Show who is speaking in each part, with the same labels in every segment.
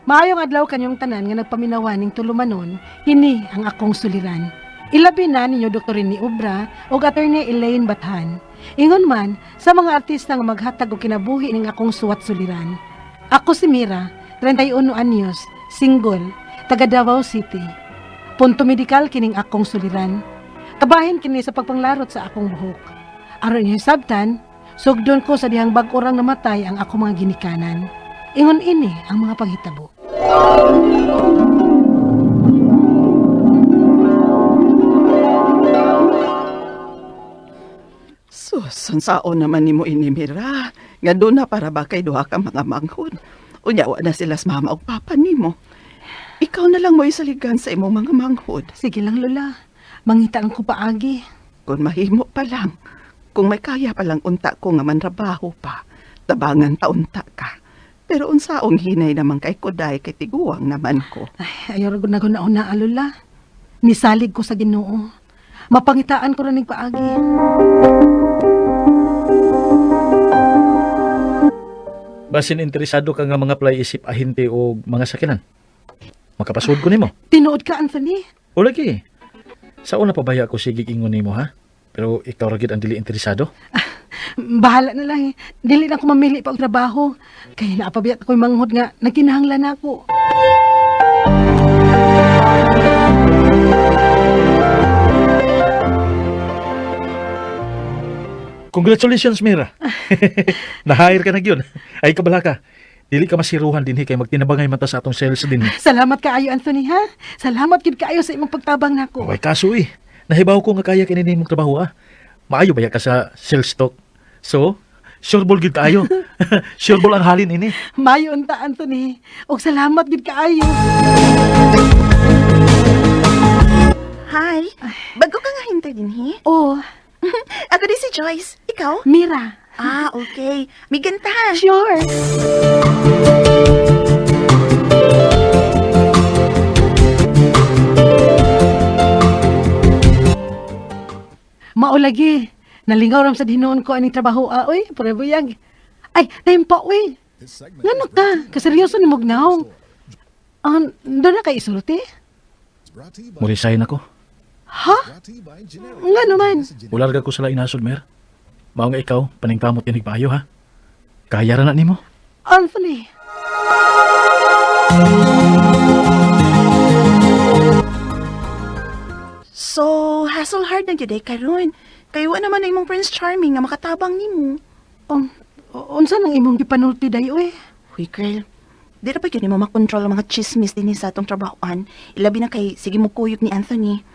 Speaker 1: Maayong adlaw kanyong tanan nga nagpaminawan ning tulumanon, hini ang akong suliran. Ilabi na ninyo Dr. Rini Obra o Attorney Elaine Bathan. Ingon man sa mga artista nga maghatag og kinabuhi ning akong suwat suliran. Ako si Mira, 31 anyos, single, taga Davao City. Punto medikal kining akong suliran. Kabahin kini sa pagpanglarot sa akong buhok. Aron inyo sabtan, sugdon ko sa dihang bag-orang namatay ang akong mga ginikanan. Ingon ini ang mga paghitabo.
Speaker 2: Sunsaon naman ni mo ini, Mira. Nga doon na para ba kay duha ka mga manghod. Unyawa na sila sa mama o papa ni mo. Ikaw na lang mo isaligan sa imong mga manghod.
Speaker 1: Sige lang, Lola. Mangitaan ko paagi.
Speaker 2: Kung mahimo pa lang, kung may kaya pa lang unta ko nga manrabaho pa, tabangan taunta ka. Pero unsaong hinay naman kay Kuday kay tiguang naman ko.
Speaker 1: Ay, ayaw na una, Lola. Nisalig ko sa Ginoo. Mapangitaan ko rin paagi.
Speaker 3: Basin interesado ka nga mga isip ahinte o mga sakinan. Makapasud ko nimo.
Speaker 1: Tinuod ka, Anthony?
Speaker 3: O lagi. Sa una pa baya ko sige ingon nimo ha. Pero ikaw ra gid ang dili interesado.
Speaker 1: Bahala na lang eh. Dili na ako mamili pa og trabaho. Kaya naapabiyat ako'y manghod nga nagkinahanglan ako.
Speaker 3: Congratulations, Mira. Na-hire ka na gyud. Ay kabala ka. Dili ka masiruhan dinhi kay magtinabangay mata sa atong sales din.
Speaker 1: Salamat kaayo, Anthony, ha? Salamat gid kaayo sa imong pagtabang nako.
Speaker 3: Way kaso nahibaw ko nga kaya kini nimong trabaho ah. Maayo ba ka sa sales stock? So, sure ball gid kaayo. Sure ball ang halin ini.
Speaker 1: Mayo unta, Anthony. Og salamat gid kaayo.
Speaker 4: Hi. Bago ka nga hintay din, he?
Speaker 1: Oh,
Speaker 4: Ako din si Joyce. Ikaw?
Speaker 1: Mira.
Speaker 4: Ah, okay. May gantahan.
Speaker 1: Sure. Maulagi. Nalingaw ram sa dinuon ko aning trabaho. Oy, prebuyag. Ay, naimpa, uy. Ngano ka? Kaseryoso ni Mugnaw. Doon na kay isulti?
Speaker 3: Murisayin ako.
Speaker 1: Ha? Nga naman.
Speaker 3: Ularga ko sila inasod, Mer. Mao nga ikaw, paningkamot tinig paayo ha. Kaya ra na nimo.
Speaker 1: Anthony.
Speaker 4: So, hassle hard na gyud karon. Kayo naman na imong Prince Charming nga makatabang nimo.
Speaker 1: Unsa nang imong gipanulti dayo eh?
Speaker 4: Huy, girl. Di ra pa gyud mo makontrol ang mga chismis din sa atong trabahoan. Ilabi na kay sige mo kuyog ni Anthony.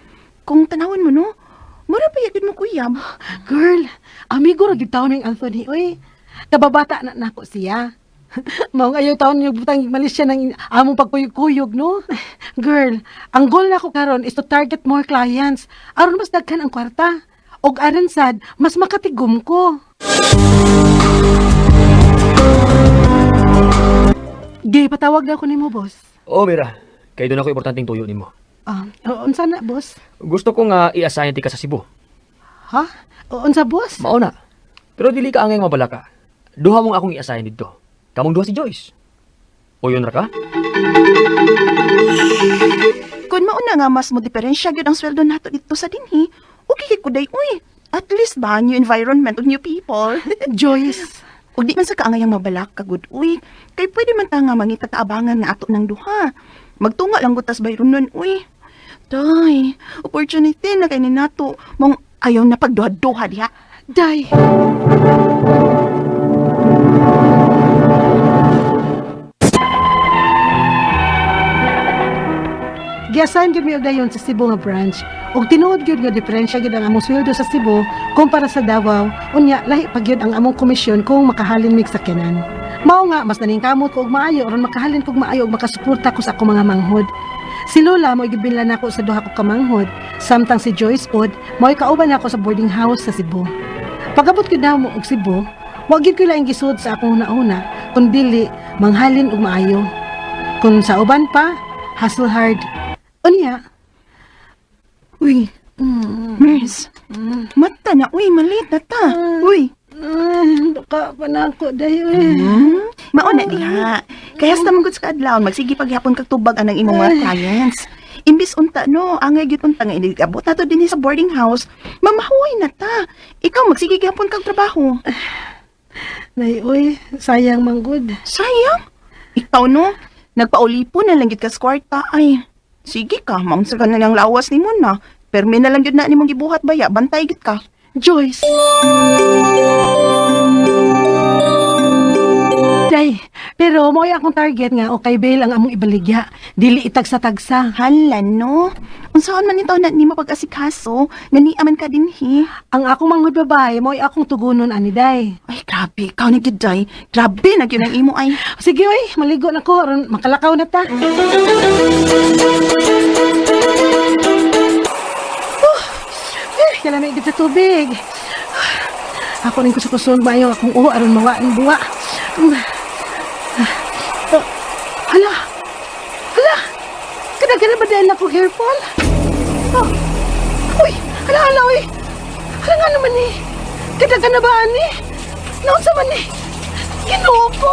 Speaker 4: Kung tanawon mo no, mura pa yagid mo kuyab.
Speaker 1: Girl, amigo ra gid taon ning Anthony oy. Kababata na nako siya. Mao ayaw taon yung butang Malaysia ng among pagkuyog-kuyog no. Girl, ang goal nako karon is to target more clients aron mas daghan ang kwarta. Og aron sad mas makatigom ko. Gay patawag na ako nimo, boss.
Speaker 5: Oo, Mira. Kaya doon ako importanteng tuyo nimo.
Speaker 1: Unsa na, boss?
Speaker 5: Gusto ko nga i-assign ti ka sa Cebu.
Speaker 1: Ha? Unsa, boss?
Speaker 5: Mao na. Pero dili ka angay mabala ka. Duha mong akong i-assign dito. Kamong duha si Joyce. O yun ra ka?
Speaker 4: Kung mauna nga mas mo diferensya gyud ang sweldo nato dito sa dinhi. Okay ko day uy. At least ba new environment of new people.
Speaker 1: Joyce.
Speaker 4: Ug di man sa kaangayang mabalak kagud uy. Kay pwede man ta nga mangita taabangan nga ato ng duha. Magtunga lang gutas bayron nun uy. Day, opportunity na kay ni nato mong ayaw na pagduha-duha diha.
Speaker 1: Day. Giasign gyud mi og dayon sa Cebu nga branch. Ug tinuod gyud nga diferensya gyud ang among sweldo sa Cebu kumpara sa Davao. Unya lahi pa gyud ang among komisyon kung makahalin mig sakyanan. Mao nga mas naningkamot ko og maayo aron makahalin kog maayo ug makasuporta ko sa akong mga manghod. Si Lola mo gibilhan nako sa duha ka kamanghod, samtang si Joyce pod mo kauban nako sa boarding house sa Cebu. Pagabot gyud namo og Cebu, wa gyud ko laing gisud sa akong una-una, kun dili manghalin og maayo. Kung sa uban pa, hustle hard. Unya.
Speaker 4: Uy, Mers, mata na uy, malit na ta. Uy,
Speaker 1: Duka pa na ako, day, uy.
Speaker 4: Mauna diha. Kaya sa manggod sa kadlawon, magsige paghapon kag tubag anang imong mga clients. Imbis unta no, angay gyud unta nga inigabot nato dinhi sa boarding house. Mamahuay na ta. Ikaw magsige gyapon kag trabaho.
Speaker 1: Day, uy, sayang manggod.
Speaker 4: Sayang. Ikaw no, nagpaulipon na lang gyud ka sa kwarta ay. Sige ka, maunsa ka na lang lawas nimo na. Permi na lang gyud na nimong gibuhat baya, bantay gyud ka.
Speaker 1: Joyce! Day, pero mo'y akong target nga o kay Bale ang among ibaligya. Dili itagsa-tagsa.
Speaker 4: Hala no. Unsaon man itaw na nimo pag-asikaso, ngani aman ka dinhi.
Speaker 1: Ang akong manghud babae, mo'y akong tugunon ani, day.
Speaker 4: Ay grabe, ikaw na gyud day. Grabe na gyud ang imo ay.
Speaker 1: Sige, uy, maligo na ko. Aron makalakaw na ta. Kailan na igit sa tubig. Ako rin kusukusog mayo akong aron mawaan buwa. Hala! Hala! Kada-kada ba dahil ako hair fall? Oh. Uy! Hala, hala, uy! Hala nga naman eh. Kada-kada ba, ani? Naunsa man eh. Ginoo ko!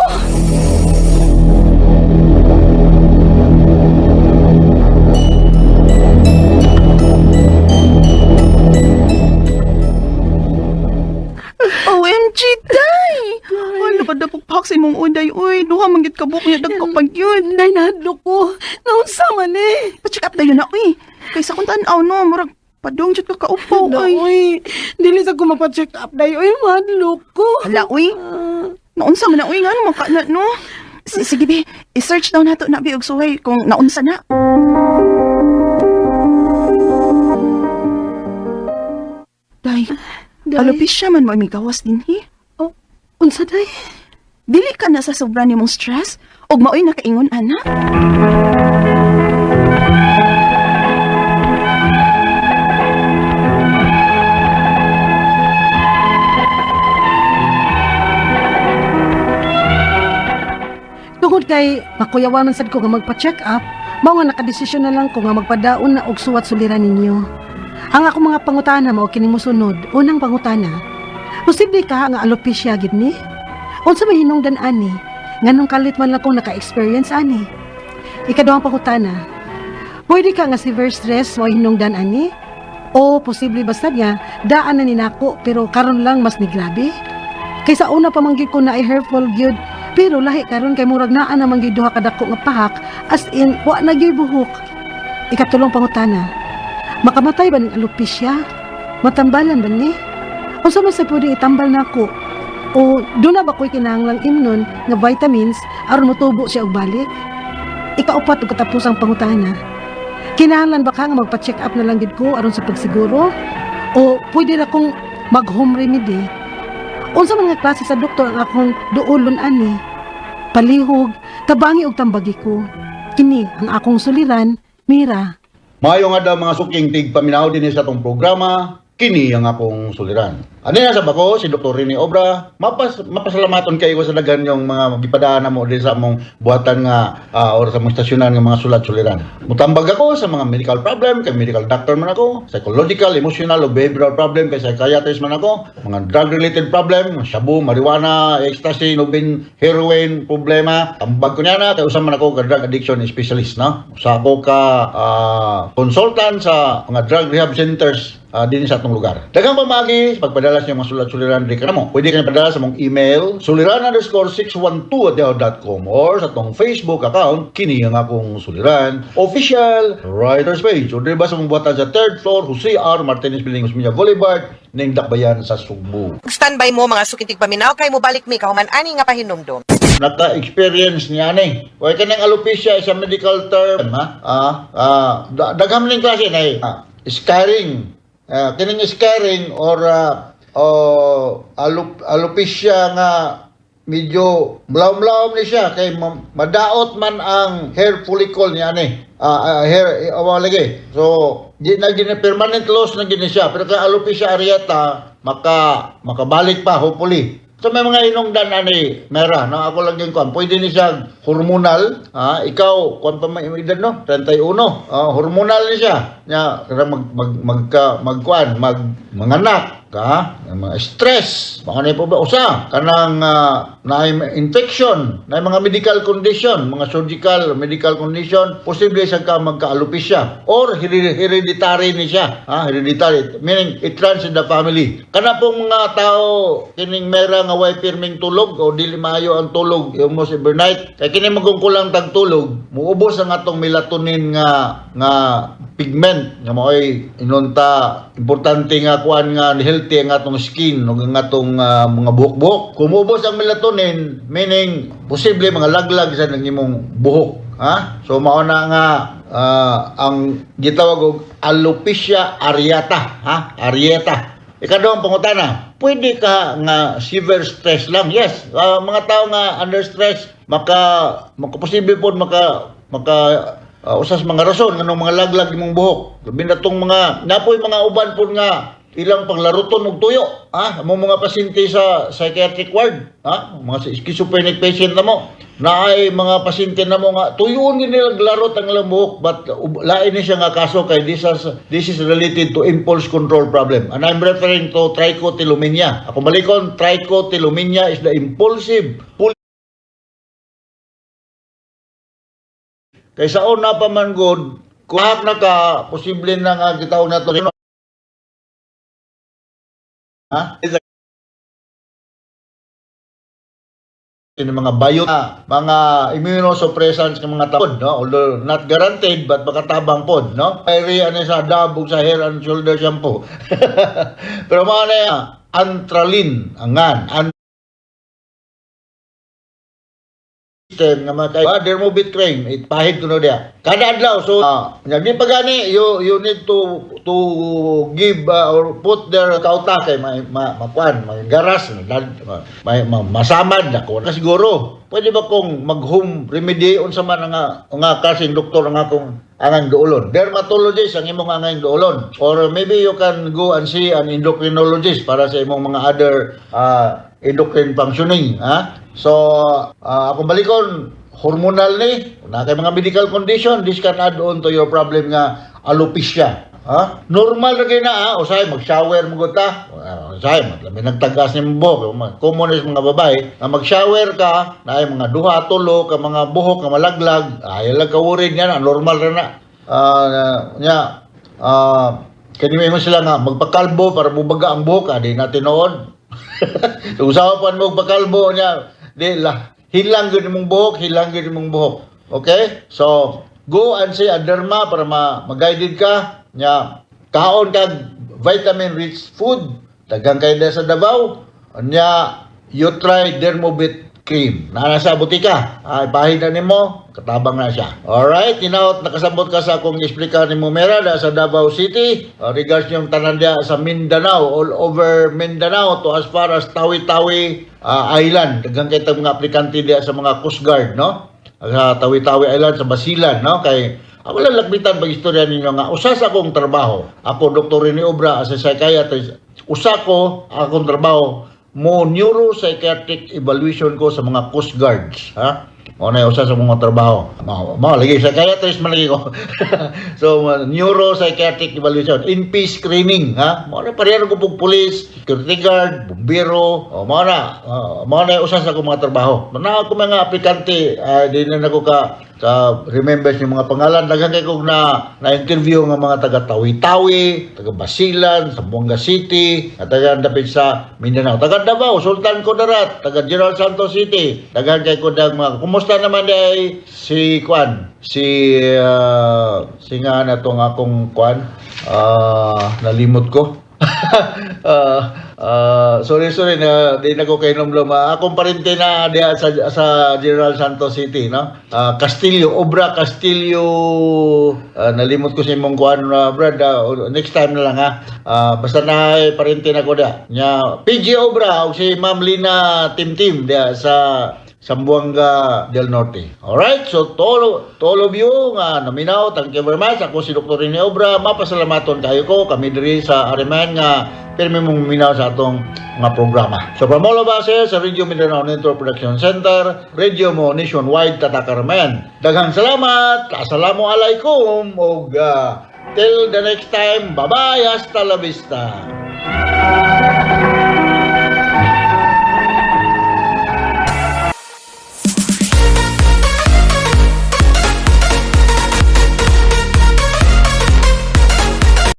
Speaker 4: OMG, day! Ay, napadapok-pak sa imong uday, uy. Duha manggit ka buok niya, dagko pag yun.
Speaker 1: Nay, nahadlo ko. Naunsa man eh.
Speaker 4: Pa-check up na yun na, uy. Kaysa kung tanaw, no, murag padong jud ka kaupaw,
Speaker 1: Hala,
Speaker 4: ay.
Speaker 1: uy. Dili sa ko mapacheck up, day. Uy, mahadlo ko.
Speaker 4: Hala, uy. Naunsa man na, uy, nga naman ka na, no? Sige, be, i-search daw nato na, be, og suway, kung naunsa na. Day,
Speaker 1: Day.
Speaker 4: alopecia man mo may gawas din, he.
Speaker 1: Oh, unsa, day?
Speaker 4: Dili ka na sa sobra nimong stress, og maoy nakaingon, ana.
Speaker 1: Tungod kay makuyawan man sad ko nga magpa-check up, mao nga nakadesisyon na lang ko nga magpadaon na og suwat suliran ninyo. Ang ako mga pangutana mao kini mosunod. Unang pangutana, posible ka nga alopecia gid ni? Unsa may hinungdan ani? Nganong kalit man lang kong naka-experience ani? Ikaduhang pangutana, pwede ka nga severe stress mo hinungdan ani? O posible basta nga daan na ninako pero karon lang mas ni grabe? Kaysa una pa man gyud ko na ay hair fall gyud, pero lahi karon kay murag naa naman gyud duha ka dako nga pahak, as in wa na gyud buhok. Ikatulong pangutana, makamatay ba ng alopecia? Matambalan ba ni? Unsa man sa pwedeng itambal nako? O doon na ba ko'y kinahanglang imnon nga vitamins aron motubo siya og balik? Ikaupat ug katapusang pangutana, kinahanglan ba ka nga magpa-check up na lang gid ko aron sa pagsiguro? O pwede na kong mag-home remedy? Unsa man nga klase sa doktor ang akong duolon ani? Palihog, tabangi og tambagi ko. Kini ang akong suliran, Mira.
Speaker 6: Maayo nga daw mga suking tig paminaw din sa atong programa, kini ang akong suliran. Ano na sa bako, si Dr. Rini Obra, mapasalamaton kayo sa dagan yung mga gipadaan mo din sa among buhatan nga or sa mong stasyonan nga mga sulat-suliran. Mutambag ako sa mga medical problem, kay medical doctor man ako, psychological, emotional, o behavioral problem, kay psychiatrist man ako, mga drug-related problem, shabu, marijuana, ecstasy, nubin, heroin, problema. Tambag ko niya na, kay usam man ako ka drug addiction specialist, no? Usa ako ka consultant sa mga drug rehab centers din sa atong lugar. Daghang pamagi sa pagpadala sa mga sulat-suliran di ka na mo. Pwede ka padala sa mong email suliran_612@yahoo.com or sa atong Facebook account kini ang akong suliran official writers page. O diba sa mong buhatan sa 3rd floor Jose R. Martinez Building, Osmeña Boulevard, ning Dakbayan sa Sugbo.
Speaker 7: Standby mo mga sukitig paminaw kay mo balik mi kahuman ani nga pahinumdum.
Speaker 6: Naka-experience niya ni. Huwag ka ng alopecia sa medical term, ha? Dagham ning klase na scarring. Kining scarring or alopecia nga medyo mlaw-mlaw ni siya kay madaot man ang hair follicle niya ni. Hair lagi. So, di na gini permanent loss na gini siya. Pero kay alopecia areata makabalik pa hopefully. So may mga inungdan ani Mera, no? Ako lang yung kuan. Pwede ni siya hormonal, ikaw kuan pa may edad no? 31. Hormonal ni siya. Nya kada manganak. ka mga stress mga po ba usa kanang na infection na mga medical condition mga surgical medical condition posible sa ka magka-alopecia or hereditary ni siya hereditary meaning it runs in the family kana pong mga tao kining mera nga way pirming tulog o dili maayo ang tulog almost every night kay kini magkulang tag tulog muubos ang atong melatonin nga pigment nga maoy inunta importante nga kuan nga healthy ang atong skin ug ang atong mga buhok-buhok. Kumubos ang melatonin meaning posible mga laglag sa nang imong buhok, So mao na nga ang gitawag og alopecia areata, Areata. Ikaduhang pangutana, pwede ka nga severe stress lang. Yes, mga tao nga under stress posible pod maka usas mga rason nganong mga laglag imong buhok. Labi na tong mga napoy mga uban pod nga ilang panglaruton og tuyo, amo mga pasyente sa psychiatric ward, mga schizophrenic patient na mo. Naay mga pasyente na mo nga tuyon gid nila larot ang ilang buhok but lain ni siya nga kaso kay this is related to impulse control problem. And I'm referring to trichotillomania. Ako balikon, trichotillomania is the impulsive kaysa una pa man good, kung na ka, posible na nga gitawag na to. Yung mga bayo mga immunosuppressants ng mga tao, no? Although not guaranteed, but makatabang pod, no? Ay ano sa dabog sa hair and shoulder shampoo. Pero mga na yan, antralin, angan, nga mga dermobit cream ipahid kuno dia kada adlaw so di pa gani you need to give or put their kauta kay makuan magaras masamad ako na siguro pwede ba kung mag home remedy unsa man nga kasing doktor nga kung angang duolon dermatologist ang imong angang duolon or maybe you can go and see an endocrinologist para sa imong mga other endocrine functioning so akong balikon hormonal ni na kay mga medical condition this can add on to your problem nga alopecia normal ra kay na usay mag-shower mo ta usay labi nagtagas ni mo common is mga babae na mag-shower ka na ay mga duha tulo ka mga buhok nga malaglag ay lang kawurid nga normal ra na kani mo sila nga magpakalbo para bubaga ang buhok di na tinuod so usapan mo pakalbo niya di la hilang gid mong buhok okay so go and see a derma para ma-guided ka nya kaon kag vitamin rich food daghang kay sa Davao nya you try dermobit cream na nasa butika ipahid na nimo katabang na siya alright tinaot nakasabot ka sa akong explica nimo mera da sa Davao City regards yung tanan dia sa Mindanao all over Mindanao to as far as Tawi-Tawi Island daghang kay mga aplikante dia sa mga Coast Guard no sa Tawi-Tawi Island sa Basilan no kay wala lakbitan pag istorya ninyo nga usa sa akong trabaho ako Dr. Rene Obra as a psychiatrist usa ko akong trabaho mo neuropsychiatric evaluation ko sa mga Coast Guards mo na usa sa mga trabaho mo lagi psychiatrist man lagi ko so neuropsychiatric evaluation NP screening mo na pareho ko pug police security guard bumbero mo na usa sa akong mga trabaho na ako mga aplikante di na nako ka remembers yung mga pangalan daghang kay kog na interview nga mga taga Tawi-Tawi, taga Basilan, Zamboanga City, taga dapit sa Mindanao, taga Davao, Sultan Kudarat, taga General Santos City, daghang kay kog mga kumusta naman day si Kwan, si nga na tong akong Kwan, nalimot ko. Sorry na di na ko kay nomlom akong parente na diha sa General Santos City no Castillo Obra Castillo nalimot ko sa imong kuan brad next time na lang basta na parente na ko da nya PG Obra ug si Ma'am Lina Timtim diha sa Zamboanga del Norte. Alright, so to all of you nga naminaw, thank you very much. Ako si Dr. Rene Obra, mapasalamaton kayo ko, kami diri sa Ariman nga pirmi mong minaw sa atong mga programa. So from all of us here sa Radio Mindanao Network Production Center, radio mo nationwide tatakarman. Daghang salamat, assalamualaikum, ug till the next time, bye-bye, hasta la vista.